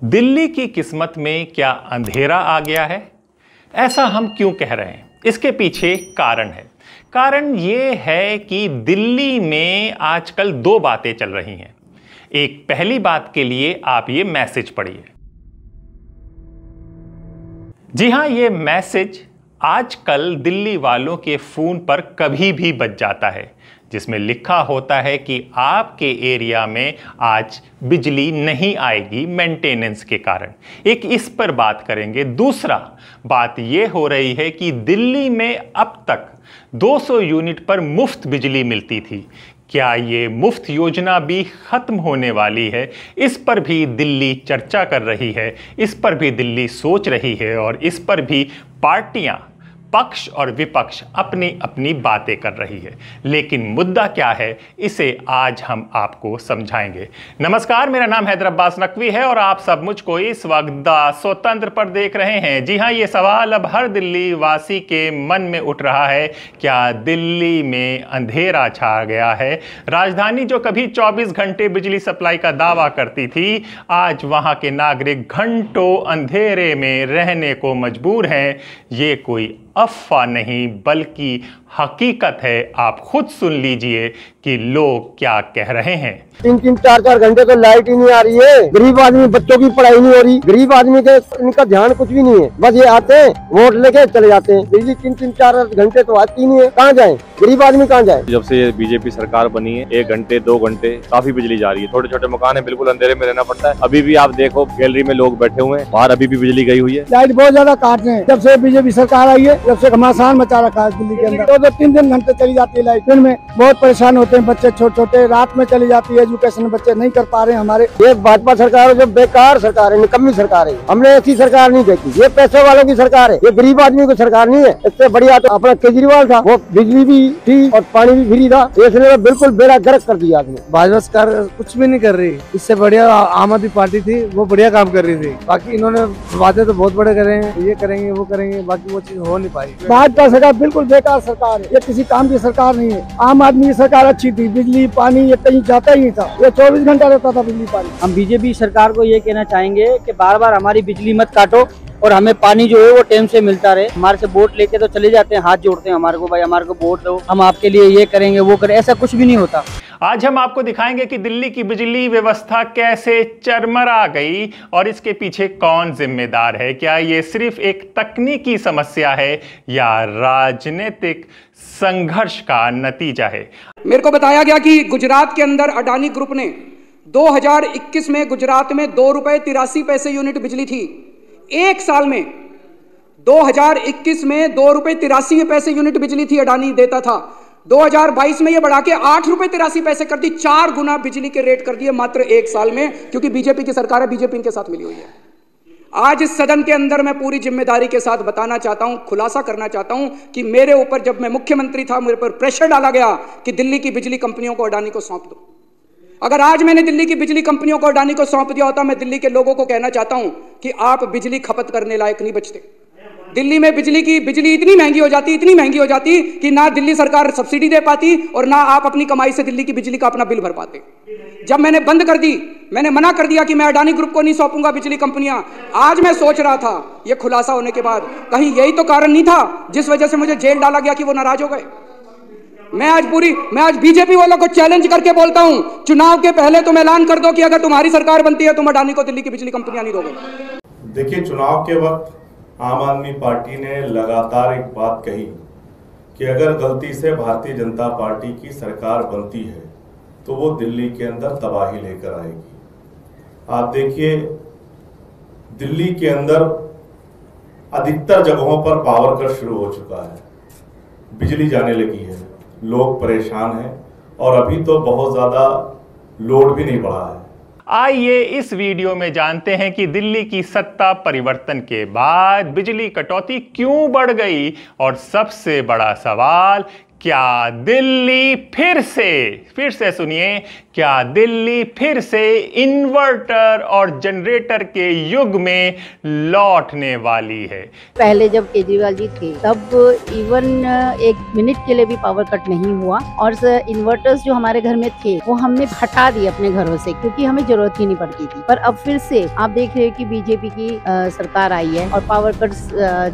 दिल्ली की किस्मत में क्या अंधेरा आ गया है? ऐसा हम क्यों कह रहे हैं? इसके पीछे कारण है। कारण ये है कि दिल्ली में आजकल दो बातें चल रही हैं। एक पहली बात के लिए आप ये मैसेज पढ़िए। जी हां, ये मैसेज आजकल दिल्ली वालों के फोन पर कभी भी बज जाता है, जिसमें लिखा होता है कि आपके एरिया में आज बिजली नहीं आएगी मेंटेनेंस के कारण। एक इस पर बात करेंगे। दूसरा बात यह हो रही है कि दिल्ली में अब तक 200 यूनिट पर मुफ्त बिजली मिलती थी। क्या ये मुफ्त योजना भी खत्म होने वाली है? इस पर भी दिल्ली चर्चा कर रही है, इस पर भी दिल्ली सोच रही है और इस पर भी पार्टियां, पक्ष और विपक्ष अपनी अपनी बातें कर रही है। लेकिन मुद्दा क्या है, इसे आज हम आपको समझाएंगे। नमस्कार, मेरा नाम हैदर अब्बास नकवी है और आप सब मुझको इस वक्त द स्वतंत्र पर देख रहे हैं। जी हां, ये सवाल अब हर दिल्ली वासी के मन में उठ रहा है, क्या दिल्ली में अंधेरा छा गया है? राजधानी जो कभी 24 घंटे बिजली सप्लाई का दावा करती थी, आज वहां के नागरिक घंटों अंधेरे में रहने को मजबूर हैं। ये कोई अफवाह नहीं बल्कि हकीकत है। आप खुद सुन लीजिए कि लोग क्या कह रहे हैं। 3-3, 4-4 घंटे तो लाइट ही नहीं आ रही है। गरीब आदमी, बच्चों की पढ़ाई नहीं हो रही। गरीब आदमी के इनका ध्यान कुछ भी नहीं है। बस ये आते हैं, वोट लेके चले जाते हैं। बिजली 3-3, 4 घंटे तो आती नहीं है। कहाँ जाए गरीब आदमी, कहाँ जाए? जब से बीजेपी सरकार बनी है 1 घंटे 2 घंटे काफी बिजली जा रही है। छोटे छोटे मकान है, बिल्कुल अंधेरे में रहना पड़ता है। अभी भी आप देखो गैलरी में लोग बैठे हुए हैं, बाहर अभी भी बिजली गई हुई है। लाइट बहुत ज्यादा काट रहे हैं। जब से बीजेपी सरकार आई है, जब से घमासान मचा रखा है दिल्ली के अंदर। 2-3 घंटे चली जाती है लाइट। दिन में बहुत परेशान होते हैं बच्चे, छोटे छोटे रात में चली जाती है। एजुकेशन बच्चे नहीं कर पा रहे हैं हमारे। ये भाजपा सरकार जो बेकार सरकार है, निकम्मी सरकार है। हमने ऐसी सरकार नहीं देखी। ये पैसे वालों की सरकार है, ये गरीब आदमी की सरकार नहीं है। इससे बढ़िया तो अपना केजरीवाल था, वो बिजली भी थी और पानी भी फ्री था। इसने तो बिल्कुल बेड़ा गर्क कर दिया आदमी। भाजपा सरकार कुछ भी नहीं कर रही। इससे बढ़िया आम आदमी पार्टी थी, वो बढ़िया काम कर रही थी। बाकी इन्होंने वादे तो बहुत बड़े करे हैं, ये करेंगे वो करेंगे, बाकी वो चीज हो नहीं पाई। भाजपा सरकार बिल्कुल बेकार सरकार है। ये किसी काम की सरकार नहीं है। आम आदमी की सरकार अच्छी थी। बिजली पानी ये कहीं जाता ही नहीं था। ये 24 घंटा रहता था बिजली पानी। हम बीजेपी सरकार को ये कहना चाहेंगे कि बार बार हमारी बिजली मत काटो और हमें पानी जो है वो टाइम से मिलता रहे। हमारे से वोट लेके तो चले जाते हैं, हाथ जोड़ते हैं हमारे को, भाई हमारे को वोट दो, हम आपके लिए ये करेंगे वो करें। ऐसा कुछ भी नहीं होता। आज हम आपको दिखाएंगे कि दिल्ली की बिजली व्यवस्था कैसे चरमरा गई और इसके पीछे कौन जिम्मेदार है। क्या ये सिर्फ एक तकनीकी समस्या है या राजनीतिक संघर्ष का नतीजा है? मेरे को बताया गया कि गुजरात के अंदर अडानी ग्रुप ने 2021 में गुजरात में 2 रुपए 83 पैसे यूनिट बिजली थी। एक साल में 2021 में 2 रुपए 83 पैसे यूनिट बिजली थी अडानी देता था। 2022 में ये बढ़ा के 8 रुपए 83 पैसे कर दी। 4 गुना बिजली के रेट कर दिए मात्र एक साल में, क्योंकि बीजेपी की सरकार है, बीजेपी इनके साथ मिली हुई है। आज इस सदन के अंदर मैं पूरी जिम्मेदारी के साथ बताना चाहता हूं, खुलासा करना चाहता हूं कि मेरे ऊपर जब मैं मुख्यमंत्री था, मेरे पर प्रेशर डाला गया कि दिल्ली की बिजली कंपनियों को अडानी को सौंप दो। अगर आज मैंने दिल्ली की बिजली कंपनियों को अडानी को सौंप दिया होता, मैं दिल्ली के लोगों को कहना चाहता हूं कि आप बिजली खपत करने लायक नहीं बचते। दिल्ली में बिजली इतनी महंगी हो जाती कि ना दिल्ली सरकार सब्सिडी दे पाती और ना आप अपनी कमाई से दिल्ली की बिजली का अपना बिल भर पाते। जब मैंने बंद कर दी, मैंने मना कर दिया कि मैं अडानी ग्रुप को नहीं सौंपूंगा बिजली कंपनियां। आज मैं सोच रहा था, ये खुलासा होने के बाद, कहीं यही तो कारण नहीं था जिस वजह से मुझे जेल डाला गया कि वो नाराज हो गए। मैं आज बीजेपी वालों को चैलेंज करके बोलता हूं, चुनाव के पहले तुम ऐलान कर दो कि अगर तुम्हारी सरकार बनती है तुम अडानी को दिल्ली की बिजली कंपनियां नहीं दोगे। देखिए, चुनाव के वक्त आम आदमी पार्टी ने लगातार एक बात कही कि अगर गलती से भारतीय जनता पार्टी की सरकार बनती है तो वो दिल्ली के अंदर तबाही लेकर आएगी। आप देखिए, दिल्ली के अंदर अधिकतर जगहों पर पावर कट शुरू हो चुका है, बिजली जाने लगी है, लोग परेशान हैं और अभी तो बहुत ज्यादा लोड भी नहीं बढ़ा है। आइए इस वीडियो में जानते हैं कि दिल्ली की सत्ता परिवर्तन के बाद बिजली कटौती क्यों बढ़ गई और सबसे बड़ा सवाल, क्या दिल्ली फिर से सुनिए, क्या दिल्ली फिर से इन्वर्टर और जनरेटर के युग में लौटने वाली है? पहले जब केजरीवाल जी थे तब इवन एक मिनट के लिए भी पावर कट नहीं हुआ, और इन्वर्टर्स जो हमारे घर में थे वो हमने हटा दिए अपने घरों से, क्योंकि हमें जरूरत ही नहीं पड़ती थी। पर अब फिर से आप देख रहे हो कि बीजेपी की सरकार आई है और पावर कट्स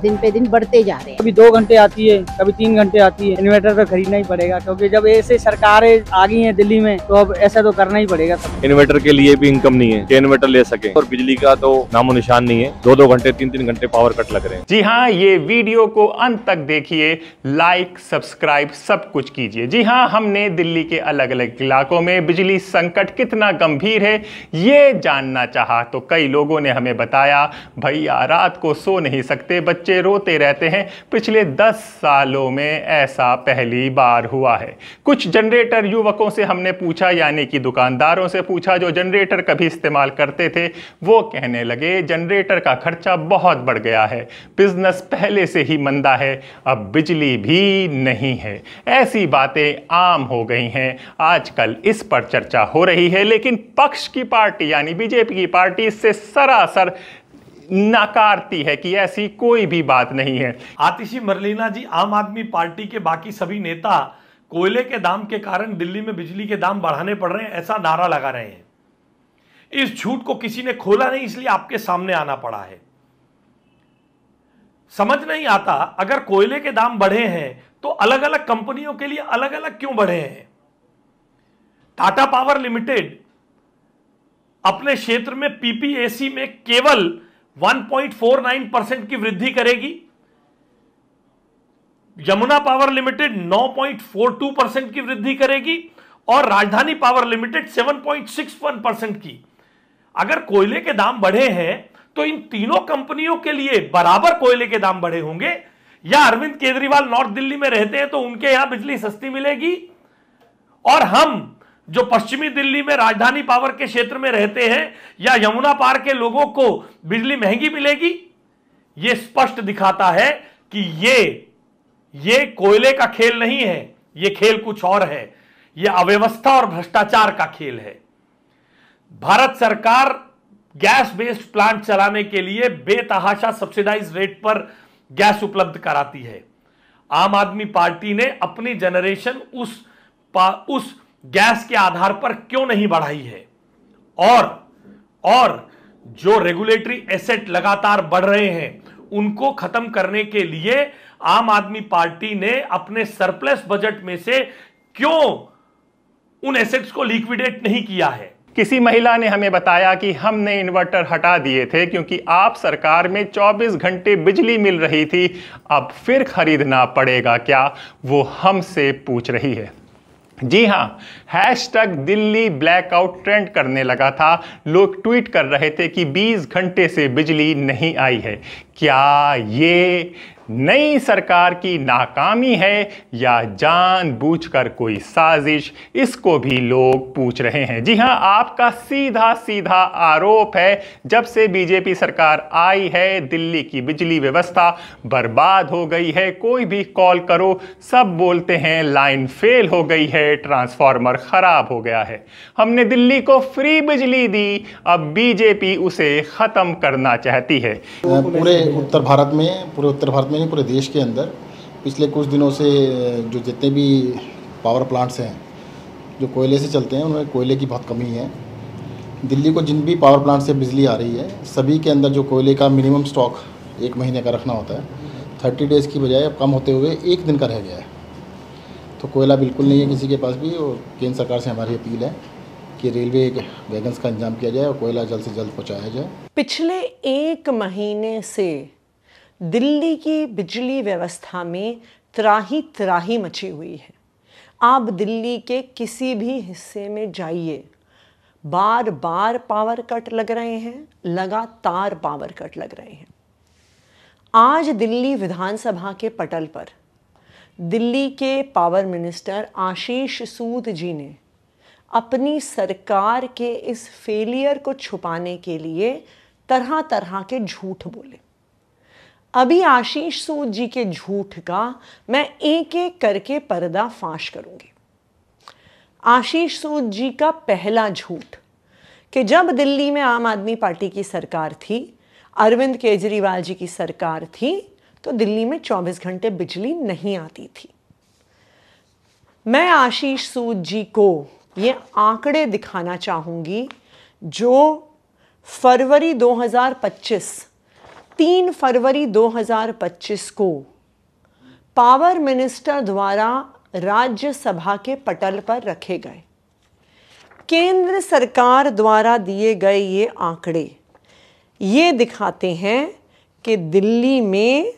दिन पे दिन बढ़ते जा रहे हैं। कभी 2 घंटे आती है, कभी 3 घंटे आती है। इन्वर्टर तो खरीदना ही पड़ेगा, क्योंकि जब ऐसे सरकारें आ गई हैं दिल्ली में तो अब ऐसा तो करना ही पड़ेगा। इन्वर्टर के लिए भी इनकम नहीं है कि इन्वर्टर ले सके, और बिजली का तो नामो निशान नहीं है। 2-2 घंटे 3-3 घंटे पावर कट लग रहे हैं। जी हाँ, ये वीडियो को अंत तक देखिए, लाइक सब्सक्राइब सब कुछ कीजिए। जी हाँ, हमने दिल्ली के अलग अलग इलाकों में बिजली संकट कितना गंभीर है ये जानना चाहा तो कई लोगों ने हमें बताया, भैया रात को सो नहीं सकते, बच्चे रोते रहते हैं। पिछले 10 सालों में ऐसा पहली बार हुआ है। कुछ जनरेटर युवकों से हमने पूछा, यानी कि दुकानदारों से पूछा जो जनरेटर कभी इस्तेमाल करते थे, वो कहने लगे जनरेटर का खर्चा बहुत बढ़ गया है, बिजनेस पहले से ही मंदा है, अब बिजली भी नहीं है। ऐसी बातें आम हो गई हैं, आजकल इस पर चर्चा हो रही है, लेकिन पक्ष की पार्टी यानी बीजेपी की पार्टी इससे सरासर नकारती है कि ऐसी कोई भी बात नहीं है। आतिशी मरलीना जी, आम आदमी पार्टी के बाकी सभी नेता कोयले के दाम के कारण दिल्ली में बिजली के दाम बढ़ाने पड़ रहे हैं ऐसा नारा लगा रहे हैं। इस झूठ को किसी ने खोला नहीं, इसलिए आपके सामने आना पड़ा है। समझ नहीं आता, अगर कोयले के दाम बढ़े हैं तो अलग अलग कंपनियों के लिए अलग अलग क्यों बढ़े हैं? टाटा पावर लिमिटेड अपने क्षेत्र में पीपीएसी में केवल 1.49% की वृद्धि करेगी, यमुना पावर लिमिटेड 9.42% की वृद्धि करेगी और राजधानी पावर लिमिटेड 7.61% की। अगर कोयले के दाम बढ़े हैं तो इन तीनों कंपनियों के लिए बराबर कोयले के दाम बढ़े होंगे, या अरविंद केजरीवाल नॉर्थ दिल्ली में रहते हैं तो उनके यहां बिजली सस्ती मिलेगी और हम जो पश्चिमी दिल्ली में राजधानी पावर के क्षेत्र में रहते हैं या यमुना पार के लोगों को बिजली महंगी मिलेगी? यह स्पष्ट दिखाता है कि ये कोयले का खेल नहीं है, यह खेल कुछ और है। यह अव्यवस्था और भ्रष्टाचार का खेल है। भारत सरकार गैस बेस्ड प्लांट चलाने के लिए बेतहाशा सब्सिडाइज रेट पर गैस उपलब्ध कराती है। आम आदमी पार्टी ने अपनी जनरेशन उस गैस के आधार पर क्यों नहीं बढ़ाई है? और जो रेगुलेटरी एसेट लगातार बढ़ रहे हैं उनको खत्म करने के लिए आम आदमी पार्टी ने अपने सरप्लस बजट में से क्यों उन एसेट्स को लिक्विडेट नहीं किया है? किसी महिला ने हमें बताया कि हमने इन्वर्टर हटा दिए थे क्योंकि आप सरकार में 24 घंटे बिजली मिल रही थी, अब फिर खरीदना पड़ेगा क्या, वो हमसे पूछ रही है। जी हाँ, हैशटैग दिल्ली ब्लैकआउट ट्रेंड करने लगा था। लोग ट्वीट कर रहे थे कि 20 घंटे से बिजली नहीं आई है। क्या ये नई सरकार की नाकामी है या जानबूझकर कोई साजिश, इसको भी लोग पूछ रहे हैं। जी हाँ, आपका सीधा सीधा आरोप है, जब से बीजेपी सरकार आई है दिल्ली की बिजली व्यवस्था बर्बाद हो गई है। कोई भी कॉल करो सब बोलते हैं लाइन फेल हो गई है, ट्रांसफार्मर खराब हो गया है। हमने दिल्ली को फ्री बिजली दी, अब बीजेपी उसे खत्म करना चाहती है। पूरे उत्तर भारत में नहीं, पूरे देश के अंदर पिछले कुछ दिनों से जो जितने भी पावर प्लांट्स हैं जो कोयले से चलते हैं उनमें कोयले की बहुत कमी है। दिल्ली को जिन भी पावर प्लांट से बिजली आ रही है सभी के अंदर जो कोयले का मिनिमम स्टॉक 1 महीने का रखना होता है, 30 डेज़ की बजाय अब कम होते हुए 1 दिन का रह गया है। तो कोयला बिल्कुल नहीं है किसी के पास भी, और केंद्र सरकार से हमारी अपील है कि रेलवे वैगन्स का इंतजाम किया जाए और कोयला जल्द से जल्द पहुँचाया जाए। पिछले 1 महीने से दिल्ली की बिजली व्यवस्था में त्राही मची हुई है। आप दिल्ली के किसी भी हिस्से में जाइए, बार बार पावर कट लग रहे हैं, लगातार पावर कट लग रहे हैं। आज दिल्ली विधानसभा के पटल पर दिल्ली के पावर मिनिस्टर आशीष सूद जी ने अपनी सरकार के इस फेलियर को छुपाने के लिए तरह तरह के झूठ बोले। अभी आशीष सूद जी के झूठ का मैं एक एक करके पर्दाफाश करूंगी। आशीष सूद जी का पहला झूठ कि जब दिल्ली में आम आदमी पार्टी की सरकार थी, अरविंद केजरीवाल जी की सरकार थी, तो दिल्ली में 24 घंटे बिजली नहीं आती थी। मैं आशीष सूद जी को ये आंकड़े दिखाना चाहूंगी जो फरवरी 2025, 3 फरवरी 2025 को पावर मिनिस्टर द्वारा राज्यसभा के पटल पर रखे गए। केंद्र सरकार द्वारा दिए गए ये आंकड़े ये दिखाते हैं कि दिल्ली में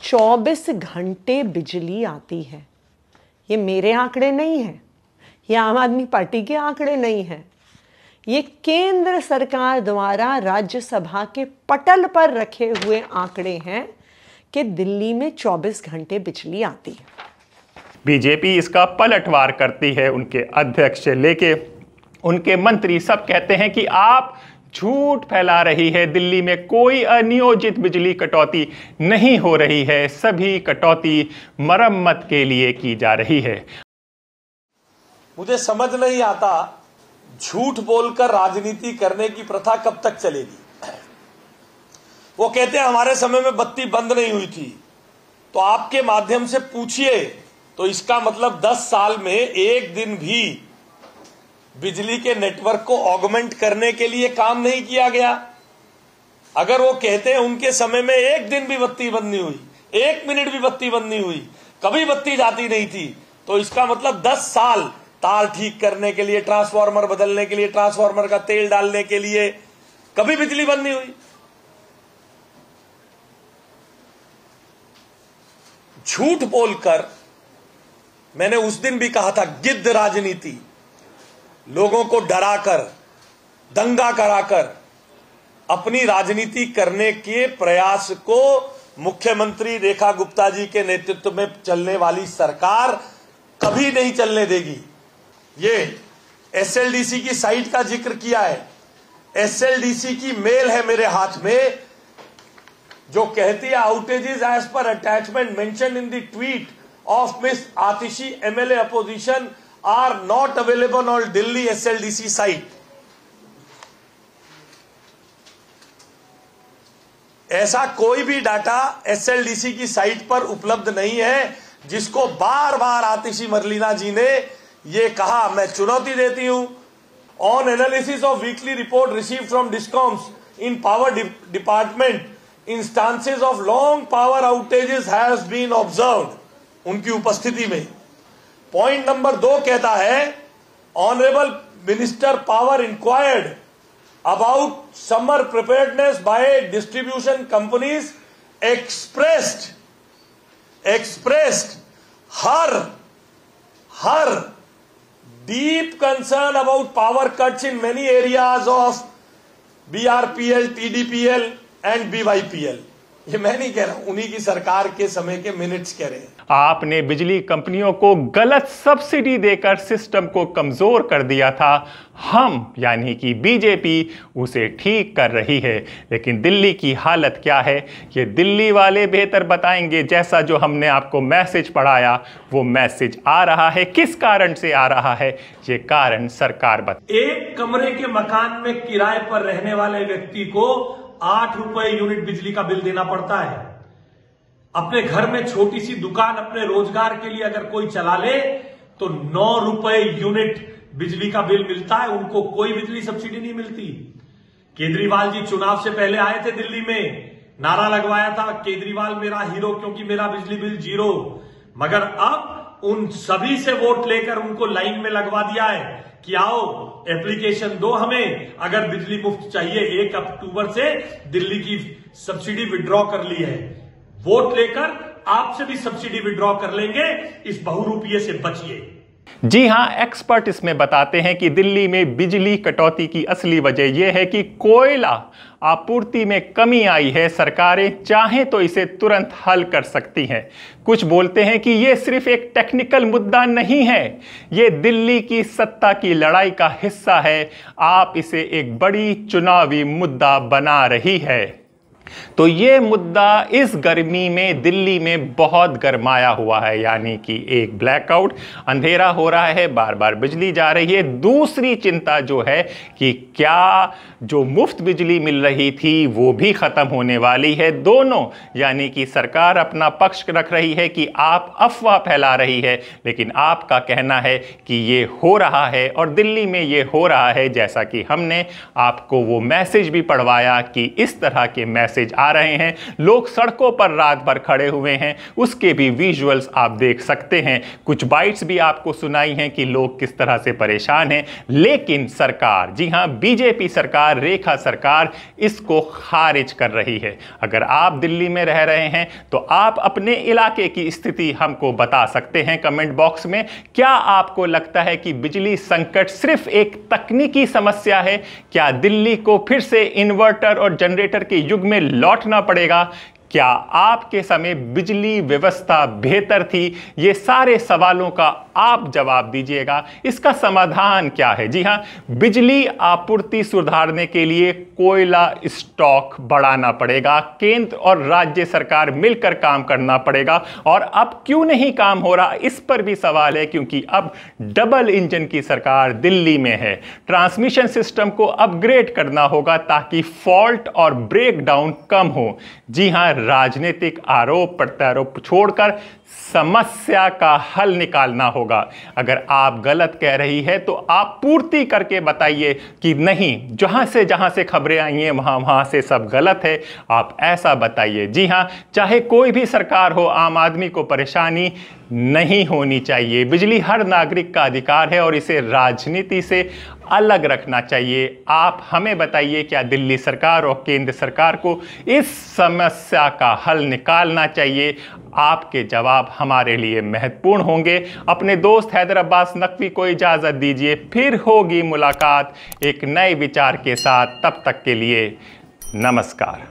24 घंटे बिजली आती है। ये मेरे आंकड़े नहीं हैं, ये आम आदमी पार्टी के आंकड़े नहीं हैं, ये केंद्र सरकार द्वारा राज्यसभा के पटल पर रखे हुए आंकड़े हैं कि दिल्ली में 24 घंटे बिजली आती है। बीजेपी इसका पलटवार करती है। उनके अध्यक्ष से लेके उनके मंत्री सब कहते हैं कि आप झूठ फैला रही है, दिल्ली में कोई अनियोजित बिजली कटौती नहीं हो रही है, सभी कटौती मरम्मत के लिए की जा रही है। मुझे समझ नहीं आता झूठ बोलकर राजनीति करने की प्रथा कब तक चलेगी। वो कहते हैं हमारे समय में बत्ती बंद नहीं हुई थी, तो आपके माध्यम से पूछिए तो इसका मतलब 10 साल में एक दिन भी बिजली के नेटवर्क को ऑगमेंट करने के लिए काम नहीं किया गया। अगर वो कहते हैं उनके समय में एक दिन भी बत्ती बंद नहीं हुई, 1 मिनट भी बत्ती बंद नहीं हुई, कभी बत्ती जाती नहीं थी, तो इसका मतलब 10 साल तार ठीक करने के लिए, ट्रांसफार्मर बदलने के लिए, ट्रांसफार्मर का तेल डालने के लिए कभी बिजली बंद नहीं हुई। झूठ बोलकर, मैंने उस दिन भी कहा था, गिद्ध राजनीति, लोगों को डराकर, दंगा कराकर अपनी राजनीति करने के प्रयास को मुख्यमंत्री रेखा गुप्ता जी के नेतृत्व में चलने वाली सरकार कभी नहीं चलने देगी। ये एसएलडीसी की साइट का जिक्र किया है, एसएलडीसी की मेल है मेरे हाथ में जो कहती है outages as per attachment mention in the tweet of miss Atishi MLA opposition are not available on Delhi SLDC site. ऐसा कोई भी डाटा एसएलडीसी की साइट पर उपलब्ध नहीं है, जिसको बार बार आतिशी मरलीना जी ने ये कहा। मैं चुनौती देती हूं, on analysis of weekly report received from discoms in power department instances of long power outages has been observed, उनकी उपस्थिति में। पॉइंट नंबर 2 कहता है, honourable minister power inquired about summer preparedness by distribution companies expressed her deep concern about power cuts in many areas of BRPL, TDPL and BYPL। ये मैं नहीं कह रहा हूं, उन्हीं की सरकार के समय के मिनट्स कह रहे हैं। आपने बिजली कंपनियों को गलत सब्सिडी देकर सिस्टम को कमजोर कर दिया था, हम यानी कि बीजेपी उसे ठीक कर रही है। लेकिन दिल्ली की हालत क्या है, ये दिल्ली वाले बेहतर बताएंगे। जैसा जो हमने आपको मैसेज पढ़ाया वो मैसेज आ रहा है, किस कारण से आ रहा है ये कारण सरकार बता। एक कमरे के मकान में किराए पर रहने वाले व्यक्ति को 8 रुपए यूनिट बिजली का बिल देना पड़ता है। अपने घर में छोटी सी दुकान अपने रोजगार के लिए अगर कोई चला ले तो 9 रुपए यूनिट बिजली का बिल मिलता है, उनको कोई बिजली सब्सिडी नहीं मिलती। केजरीवाल जी चुनाव से पहले आए थे दिल्ली में, नारा लगवाया था केजरीवाल मेरा हीरो क्योंकि मेरा बिजली बिल 0। मगर अब उन सभी से वोट लेकर उनको लाइन में लगवा दिया है कि आओ एप्लीकेशन दो हमें, अगर बिजली मुफ्त चाहिए। 1 अक्टूबर से दिल्ली की सब्सिडी विड्रॉ कर ली है, वोट लेकर आपसे भी सब्सिडी विड्रॉ कर लेंगे, इस बहुरूपीय से बचिए। जी हां, एक्सपर्ट इसमें बताते हैं कि दिल्ली में बिजली कटौती की असली वजह यह है कि कोयला आपूर्ति में कमी आई है। सरकारें चाहें तो इसे तुरंत हल कर सकती हैं। कुछ बोलते हैं कि यह सिर्फ एक टेक्निकल मुद्दा नहीं है, यह दिल्ली की सत्ता की लड़ाई का हिस्सा है। आप इसे एक बड़ी चुनावी मुद्दा बना रही है। तो ये मुद्दा इस गर्मी में दिल्ली में बहुत गरमाया हुआ है, यानी कि एक ब्लैकआउट, अंधेरा हो रहा है, बार बार बिजली जा रही है। दूसरी चिंता जो है कि क्या जो मुफ्त बिजली मिल रही थी वो भी ख़त्म होने वाली है। दोनों, यानी कि सरकार अपना पक्ष रख रही है कि आप अफवाह फैला रही है, लेकिन आपका कहना है कि ये हो रहा है और दिल्ली में ये हो रहा है। जैसा कि हमने आपको वो मैसेज भी पढ़वाया कि इस तरह के मैसेज आ रहे हैं, लोग सड़कों पर रात भर खड़े हुए हैं, उसके भी विजुअल्स आप देख सकते हैं। कुछ बाइट्स भी आपको सुनाई हैं कि लोग किस तरह से परेशान हैं, लेकिन सरकार, जी हां, बीजेपी सरकार, रेखा सरकार इसको खारिज कर रही है। अगर आप दिल्ली में रह रहे हैं तो आप अपने इलाके की स्थिति हमको बता सकते हैं कमेंट बॉक्स में। क्या आपको लगता है कि बिजली संकट सिर्फ एक तकनीकी समस्या है? क्या दिल्ली को फिर से इन्वर्टर और जनरेटर के युग में लौटना पड़ेगा? क्या आपके समय बिजली व्यवस्था बेहतर थी? ये सारे सवालों का आप जवाब दीजिएगा। इसका समाधान क्या है? जी हां, बिजली आपूर्ति सुधारने के लिए कोयला स्टॉक बढ़ाना पड़ेगा। केंद्र और राज्य सरकार मिलकर काम करना पड़ेगा। और अब क्यों नहीं काम हो रहा, इस पर भी सवाल है, क्योंकि अब डबल इंजन की सरकार दिल्ली में है। ट्रांसमिशन सिस्टम को अपग्रेड करना होगा ताकि फॉल्ट और ब्रेकडाउन कम हो। जी हां, राजनीतिक आरोप प्रत्यारोप छोड़कर समस्या का हल निकालना होगा। अगर आप गलत कह रही है तो आप पूर्ति करके बताइए कि नहीं, जहां से खबरें आई हैं वहां से सब गलत है। आप ऐसा बताइए। जी हां, चाहे कोई भी सरकार हो, आम आदमी को परेशानी नहीं होनी चाहिए। बिजली हर नागरिक का अधिकार है और इसे राजनीति से अलग रखना चाहिए। आप हमें बताइए, क्या दिल्ली सरकार और केंद्र सरकार को इस समस्या का हल निकालना चाहिए? आपके जवाब हमारे लिए महत्वपूर्ण होंगे। अपने दोस्त हैदर अब्बास नकवी को इजाज़त दीजिए, फिर होगी मुलाकात एक नए विचार के साथ। तब तक के लिए नमस्कार।